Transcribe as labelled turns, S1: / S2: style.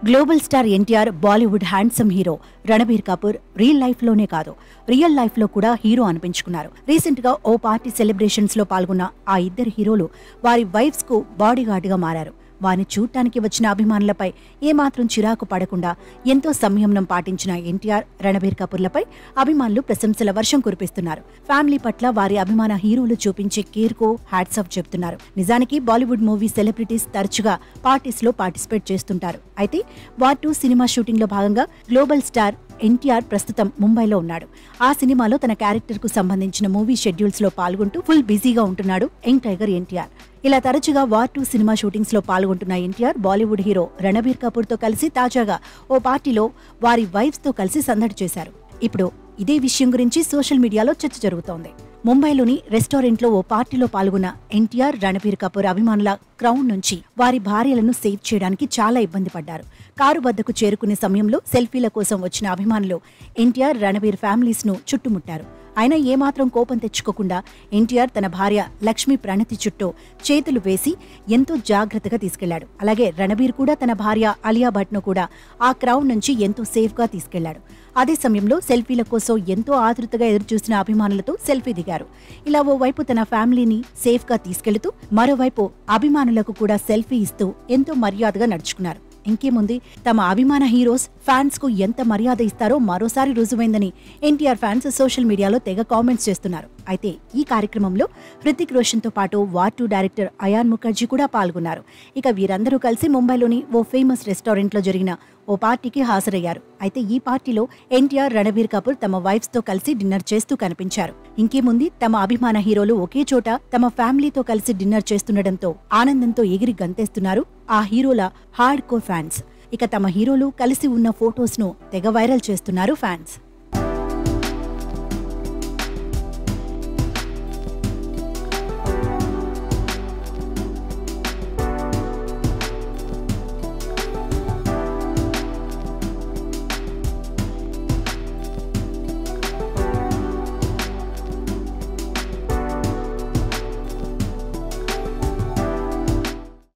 S1: Global star NTR Bollywood handsome hero Ranbir Kapoor real life లోనే కాదు real life లో కూడా హీరో అనిపించుకున్నారు. రీసెంట్ గా ఓ పార్టీ సెలబ్రేషన్స్ లో పాల్గొన్న ఆ ఇద్దరు హీరోలు వారి వైఫ్స్ కు బాడీ గార్డ్ గా మారారు. వారిని చూడటానికి వచ్చిన అభిమానులపై ఏమాత్రం చిరాకు పడకుండా ఎంతో సంయమనం పాటించిన ఎన్టీఆర్, రణబీర్ కపూర్లపై అభిమానులు ప్రశంసల వర్షం కురిపిస్తున్నారు. ఫ్యామిలీ పట్ల వారి అభిమాన హీరోలు చూపించే కేర్ కు హ్యాట్స్ ఆఫ్ చెప్తున్నారు. నిజానికి బాలీవుడ్ మూవీ సెలబ్రిటీస్ తరచుగా పార్టీస్ లో పార్టిసిపేట్ చేస్తుంటారు. అయితే వార్ 2 సినిమా షూటింగ్ లో భాగంగా గ్లోబల్ స్టార్ ఎన్టీఆర్ ప్రస్తుతం ముంబైలో ఉన్నాడు. ఆ సినిమాలో తన క్యారెక్టర్ కు సంబంధించిన మూవీ షెడ్యూల్స్ లో పాల్గొంటూ ఫుల్ బిజీగా ఉంటున్నాడు యంగ్ టైగర్ ఎన్టీఆర్. ఇలా తరచుగా వార్ 2 సినిమా షూటింగ్స్ లో పాల్గొంటున్న ఎన్టీఆర్ బాలీవుడ్ హీరో రణబీర్ కపూర్ తో కలిసి తాజాగా ఓ పార్టీలో వారి వైఫ్స్ తో కలిసి సందడి చేశారు. ఇప్పుడు ఇదే విషయం గురించి సోషల్ మీడియాలో చర్చ జరుగుతోంది. ముంబైలోని రెస్టారెంట్ లో ఓ పార్టీలో పాల్గొన్న ఎన్టీఆర్, రణబీర్ కపూర్ అభిమానుల క్రౌడ్ నుంచి వారి భార్యలను సేవ్ చేయడానికి చాలా ఇబ్బంది పడ్డారు. కారు వద్దకు చేరుకునే సమయంలో సెల్ఫీల కోసం వచ్చిన అభిమానులు ఎన్టీఆర్, రణబీర్ ఫ్యామిలీస్ ను చుట్టుముట్టారు. ఆయన ఏమాత్రం కోపం తెచ్చుకోకుండా ఎన్టీఆర్ తన భార్య లక్ష్మీ ప్రణతి చుట్టూ చేతులు వేసి ఎంతో జాగ్రత్తగా తీసుకెళ్లాడు. అలాగే రణబీర్ కూడా తన భార్య అలియా భట్ ను కూడా ఆ క్రౌడ్ నుంచి ఎంతో సేఫ్ గా తీసుకెళ్లాడు. అదే సమయంలో సెల్ఫీల కోసం ఎంతో ఆతృతగా ఎదురుచూసిన అభిమానులతో సెల్ఫీ దిగారు. ఇలా ఓవైపు తన ఫ్యామిలీని సేఫ్ గా తీసుకెళ్తూ మరోవైపు అభిమానులకు కూడా సెల్ఫీ ఇస్తూ ఎంతో మర్యాదగా నడుచుకున్నారు. ఇంకేముంది, తమ అభిమాన హీరోస్ ఫ్యాన్స్ కు ఎంత మర్యాద ఇస్తారో మరోసారి రుజువైందని ఎన్టీఆర్ ఫ్యాన్స్ సోషల్ మీడియాలో తెగ కామెంట్స్ చేస్తున్నారు. అయితే ఈ కార్యక్రమంలో హృతిక్ రోషన్ తో పాటు వార్ 2 డైరెక్టర్ అయాన్ ముఖర్జీ కూడా పాల్గొన్నారు. ఇక వీరందరూ కలిసి ముంబైలోని ఓ ఫేమస్ రెస్టారెంట్ లో జరిగిన ఓ పార్టీకి హాజరయ్యారు. అయితే ఈ పార్టీలో ఎన్టీఆర్, రణబీర్ కపూర్ తమ వైఫ్స్ తో కలిసి డిన్నర్ చేస్తూ కనిపించారు. ఇంకేముంది, తమ అభిమాన హీరోలు ఒకే చోట తమ ఫ్యామిలీతో కలిసి డిన్నర్ చేస్తుండటంతో ఆనందంతో ఎగిరి గంతేస్తున్నారు ఆ హీరోల హార్డ్ కోర్ ఫ్యాన్స్. ఇక తమ హీరోలు కలిసి ఉన్న ఫోటోస్ ను తెగ వైరల్ చేస్తున్నారు ఫ్యాన్స్.